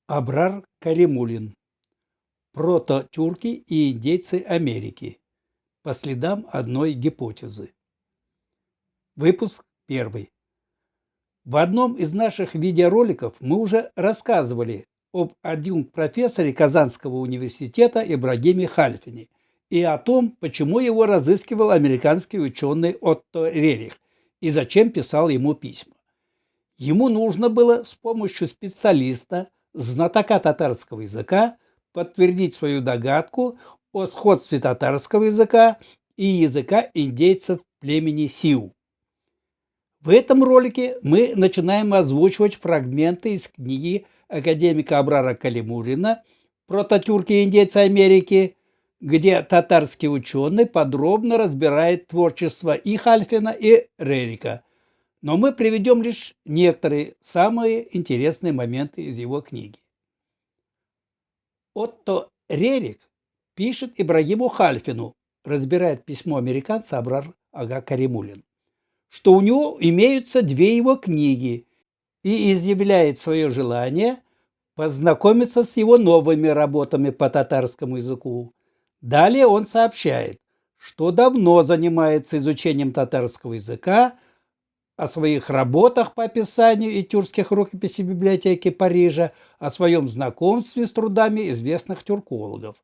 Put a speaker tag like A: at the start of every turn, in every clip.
A: Абрар Каримулин. Прото-тюрки и индейцы Америки. По следам одной гипотезы. Выпуск 1. В одном из наших видеороликов мы уже рассказывали об адъюнкт-профессоре Казанского университета Ибрагиме Хальфине и о том, почему его разыскивал американский ученый Отто Рерих и зачем писал ему письма. Ему нужно было с помощью специалиста, знатока татарского языка, подтвердить свою догадку о сходстве татарского языка и языка индейцев племени Сиу. В этом ролике мы начинаем озвучивать фрагменты из книги академика Абрара Калимуллина «Прототюрки и индейцы Америки», где татарский ученый подробно разбирает творчество и Хальфина, и Рерика. Но мы приведем лишь некоторые самые интересные моменты из его книги. Отто Рерик пишет Ибрагиму Хальфину, разбирает письмо американца Абрар Ага Каримуллин, что у него имеются две его книги, и изъявляет свое желание познакомиться с его новыми работами по татарскому языку. Далее он сообщает, что давно занимается изучением татарского языка, о своих работах по описанию этюркских рукописей библиотеки Парижа, о своем знакомстве с трудами известных тюркологов.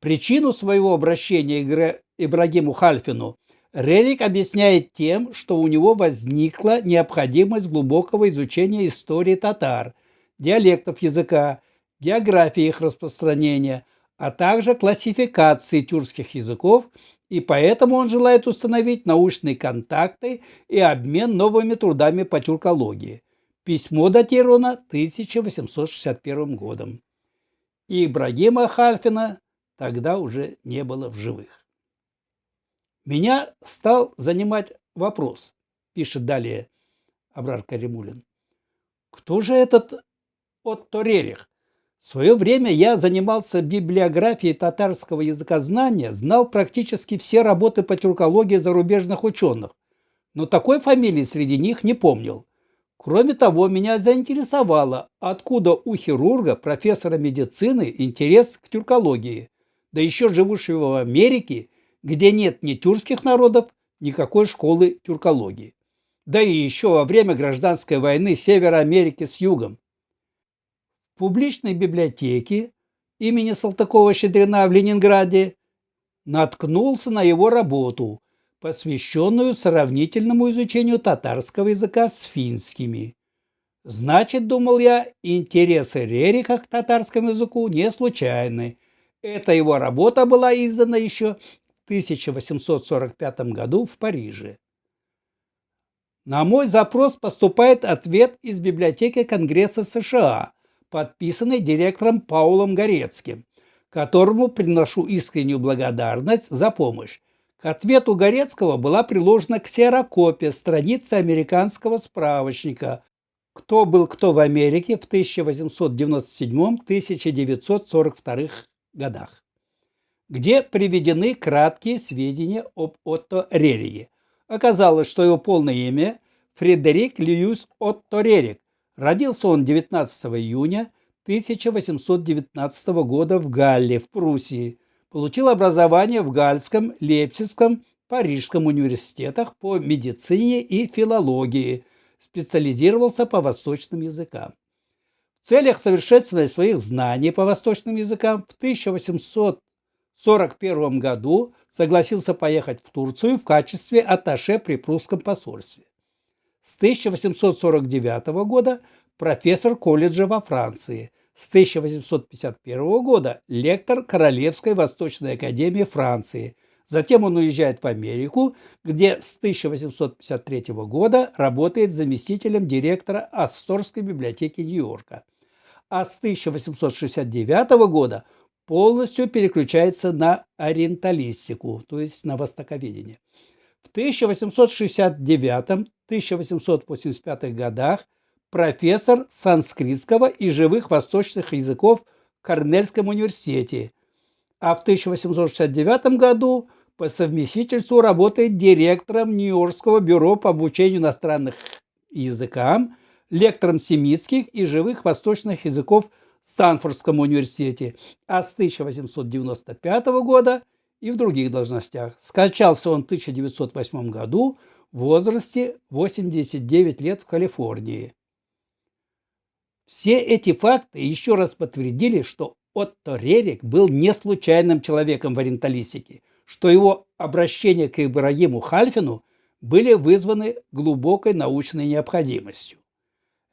A: Причину своего обращения к Ибрагиму Хальфину Рерик объясняет тем, что у него возникла необходимость глубокого изучения истории татар, диалектов языка, географии их распространения, а также классификации тюркских языков, и поэтому он желает установить научные контакты и обмен новыми трудами по тюркологии. Письмо датировано 1861 годом. И Ибрагима Хальфина тогда уже не было в живых. Меня стал занимать вопрос, пишет далее Абрар Каримуллин. Кто же этот Отто Рерих? В свое время я занимался библиографией татарского языкознания, знал практически все работы по тюркологии зарубежных ученых, но такой фамилии среди них не помнил. Кроме того, меня заинтересовало, откуда у хирурга, профессора медицины, интерес к тюркологии, да еще живущего в Америке, где нет ни тюркских народов, никакой школы тюркологии. Да и еще во время гражданской войны Севера Америки с югом. В публичной библиотеке имени Салтыкова-Щедрина в Ленинграде наткнулся на его работу, посвященную сравнительному изучению татарского языка с финскими. Значит, думал я, интересы Рериха к татарскому языку не случайны. Эта его работа была издана еще в 1845 году в Париже. На мой запрос поступает ответ из библиотеки Конгресса США, подписанный директором Паулом Горецким, которому приношу искреннюю благодарность за помощь. К ответу Горецкого была приложена ксерокопия страницы американского справочника «Кто был кто в Америке» в 1897-1942 годах, где приведены краткие сведения об Отто Рериге. Оказалось, что его полное имя Фредерик Льюис Отто Рерик. Родился он 19 июня 1819 года в Галле, в Пруссии. Получил образование в Гальском, Лейпцигском, Парижском университетах по медицине и филологии. Специализировался по восточным языкам. В целях совершенствования своих знаний по восточным языкам в 1841 году согласился поехать в Турцию в качестве атташе при прусском посольстве. С 1849 года профессор колледжа во Франции. С 1851 года лектор Королевской Восточной Академии Франции. Затем он уезжает в Америку, где с 1853 года работает заместителем директора Асторской библиотеки Нью-Йорка. А с 1869 года полностью переключается на ориенталистику, то есть на востоковедение. В 1869-1885 годах профессор санскритского и живых восточных языков в Корнельском университете, а в 1869 году по совместительству работает директором Нью-Йоркского бюро по обучению иностранным языкам лектором семитских и живых восточных языков в Стэнфордском университете, а с 1895 года и в других должностях. Скончался он в 1908 году в возрасте 89 лет в Калифорнии. Все эти факты еще раз подтвердили, что Отто Рерих был не случайным человеком в ориенталистике, что его обращения к Ибрагиму Хальфину были вызваны глубокой научной необходимостью.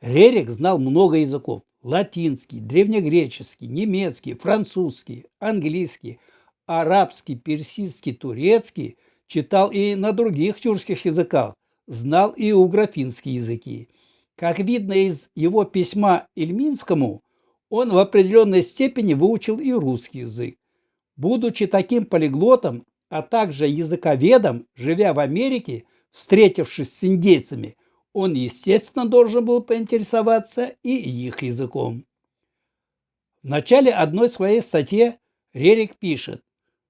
A: Рерих знал много языков: латинский, древнегреческий, немецкий, французский, английский, арабский, персидский, турецкий, читал и на других тюркских языках, знал и угрофинские языки. Как видно из его письма Ильминскому, он в определенной степени выучил и русский язык. Будучи таким полиглотом, а также языковедом, живя в Америке, встретившись с индейцами, он, естественно, должен был поинтересоваться и их языком. В начале одной своей статьи Рерих пишет,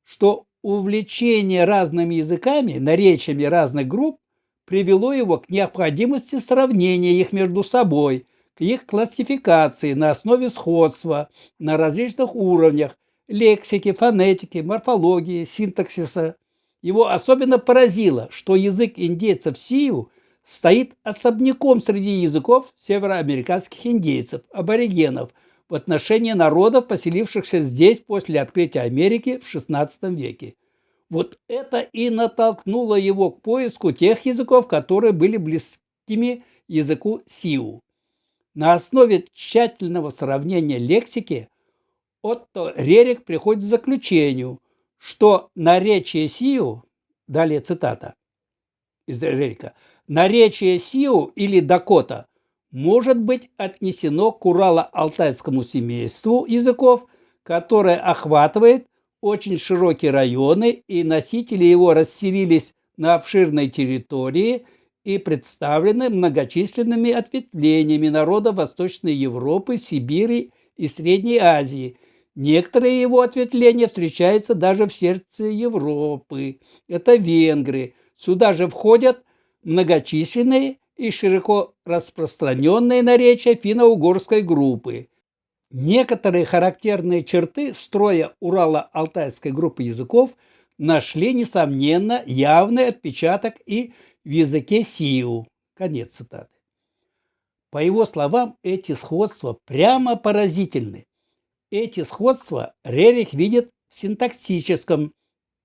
A: что увлечение разными языками, наречиями разных групп привело его к необходимости сравнения их между собой, к их классификации на основе сходства на различных уровнях лексики, фонетики, морфологии, синтаксиса. Его особенно поразило, что язык индейцев Сиу стоит особняком среди языков североамериканских индейцев, аборигенов, в отношении народов, поселившихся здесь после открытия Америки в XVI веке. Вот это и натолкнуло его к поиску тех языков, которые были близкими языку Сиу. На основе тщательного сравнения лексики Отто Рерих приходит к заключению, что наречие Сиу, далее цитата из Рериха, наречие Сиу или Дакота может быть отнесено к урало-алтайскому семейству языков, которое охватывает очень широкие районы, и носители его расселились на обширной территории и представлены многочисленными ответвлениями народов Восточной Европы, Сибири и Средней Азии. Некоторые его ответвления встречаются даже в сердце Европы. Это венгры. Сюда же входят многочисленные и широко распространенные наречия финно-угорской группы. Некоторые характерные черты строя Урало-Алтайской группы языков нашли, несомненно, явный отпечаток и в языке Сиу. Конец цитаты. По его словам, эти сходства прямо поразительны. Эти сходства Рерих видит в синтаксическом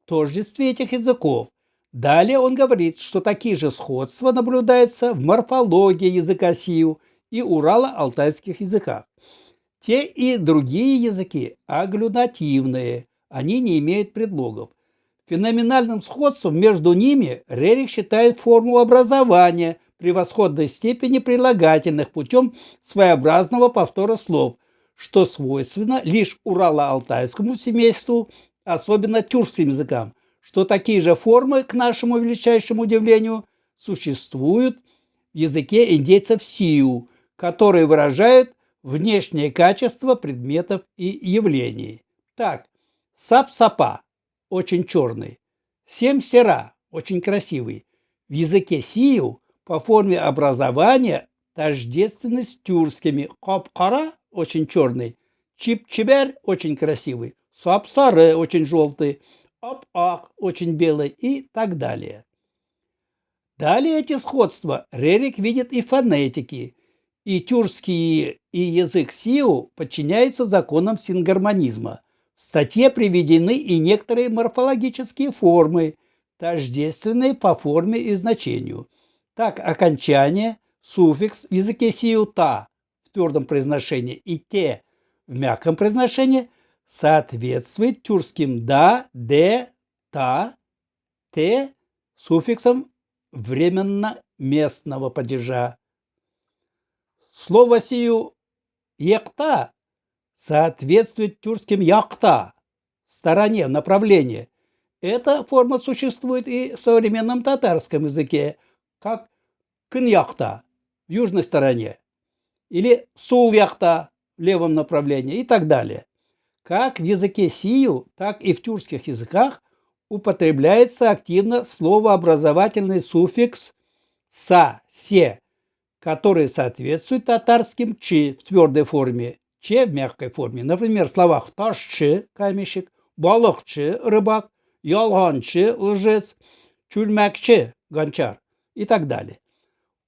A: тождестве этих языков. Далее он говорит, что такие же сходства наблюдаются в морфологии языка Сиу и урало-алтайских языках. Те и другие языки агглютативные, они не имеют предлогов. Феноменальным сходством между ними Рерих считает форму образования превосходной степени прилагательных путем своеобразного повтора слов, что свойственно лишь урало-алтайскому семейству, особенно тюркским языкам, что такие же формы, к нашему величайшему удивлению, существуют в языке индейцев Сиу, которые выражают внешнее качество предметов и явлений. Так, сап-сапа – очень черный, сем-сера – очень красивый. В языке Сиу по форме образования тождественны с тюркскими. Кап-кара – очень черный, чип-чибер – очень красивый, сап-саре – очень желтый, ап-ак – очень белый и так далее. Далее эти сходства Рерих видит и фонетики. И тюркский, и язык Сиу подчиняются законам сингармонизма. В статье приведены и некоторые морфологические формы, тождественные по форме и значению. Так, окончание, суффикс в языке Сиу «та» в твердом произношении и «те» в мягком произношении соответствует тюркским «да», «де», «та», «те» суффиксом временно-местного падежа. Слово Сиу «якта» соответствует тюркским «якта» в стороне, в направлении. Эта форма существует и в современном татарском языке, как «кын-якта» в южной стороне, или «сул-якта» в левом направлении и так далее. Как в языке Сиу, так и в тюркских языках употребляется активно словообразовательный суффикс «са», «се», которые соответствуют татарским «чи» в твердой форме, «че» в мягкой форме. Например, в словах «ташчы» – камешек, «балыкчы» – рыбак, «ялганчы» – лжец, «чульмакчы» – гончар и так далее.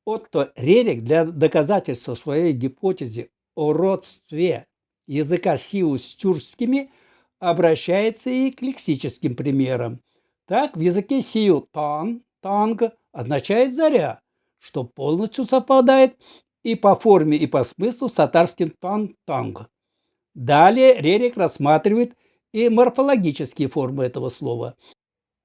A: Отто Рерих для доказательства своей гипотезы о родстве языка сиу с тюркскими обращается и к лексическим примерам. Так, в языке сиу танг означает «заря», что полностью совпадает и по форме, и по смыслу с татарским танг. Далее Рерих рассматривает и морфологические формы этого слова.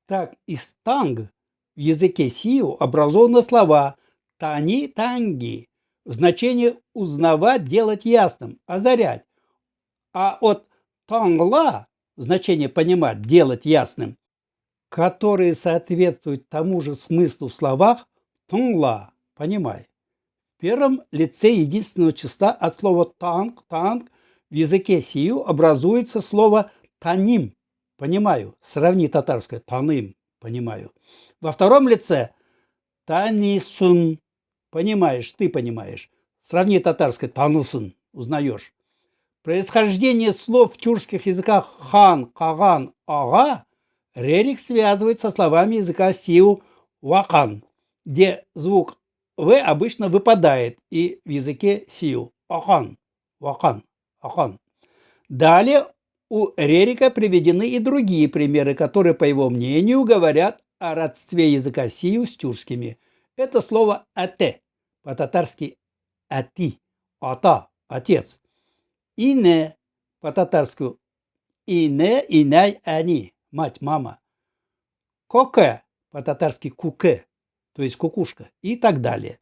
A: Так, из танг в языке сиу образованы слова тани-танги в значении узнавать, делать ясным, озарять. А от тангла в значении понимать, делать ясным, которые соответствуют тому же смыслу в словах тангла, понимай. В первом лице единственного числа от слова танг в языке сию образуется слово таним, понимаю, сравни татарское таным, понимаю. Во втором лице танисун, понимаешь, ты понимаешь, сравни татарское танусын, узнаешь. Происхождение слов в тюркских языках хан, каган, ага Рерих связывает со словами языка сиу вакан, где звук «в» обычно выпадает, и в языке сиу ахан, вакан, ахан. Далее у Рерика приведены и другие примеры, которые, по его мнению, говорят о родстве языка сиу с тюркскими. Это слово «ате», по-татарски «ати», «ата», «отец». «Ине», по-татарски «ине», «инай», «они», мать, мама. «Коке», по-татарски «куке», то есть кукушка, и так далее.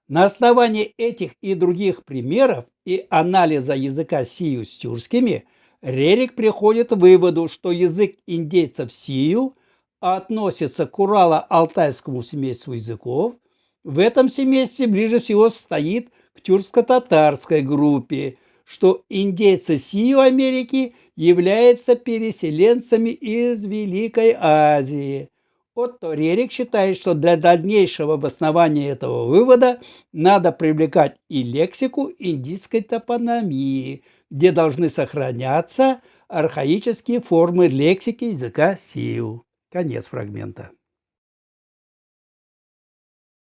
A: На основании этих и других примеров и анализа языка сиу с тюркскими Рерих приходит к выводу, что язык индейцев сиу относится к урало-алтайскому семейству языков. В этом семействе ближе всего стоит к тюркско-татарской группе, что индейцы сиу Америки являются переселенцами из Великой Азии. Отто Рерих считает, что для дальнейшего обоснования этого вывода надо привлекать и лексику индийской топонимии, где должны сохраняться архаические формы лексики языка сиу. Конец фрагмента.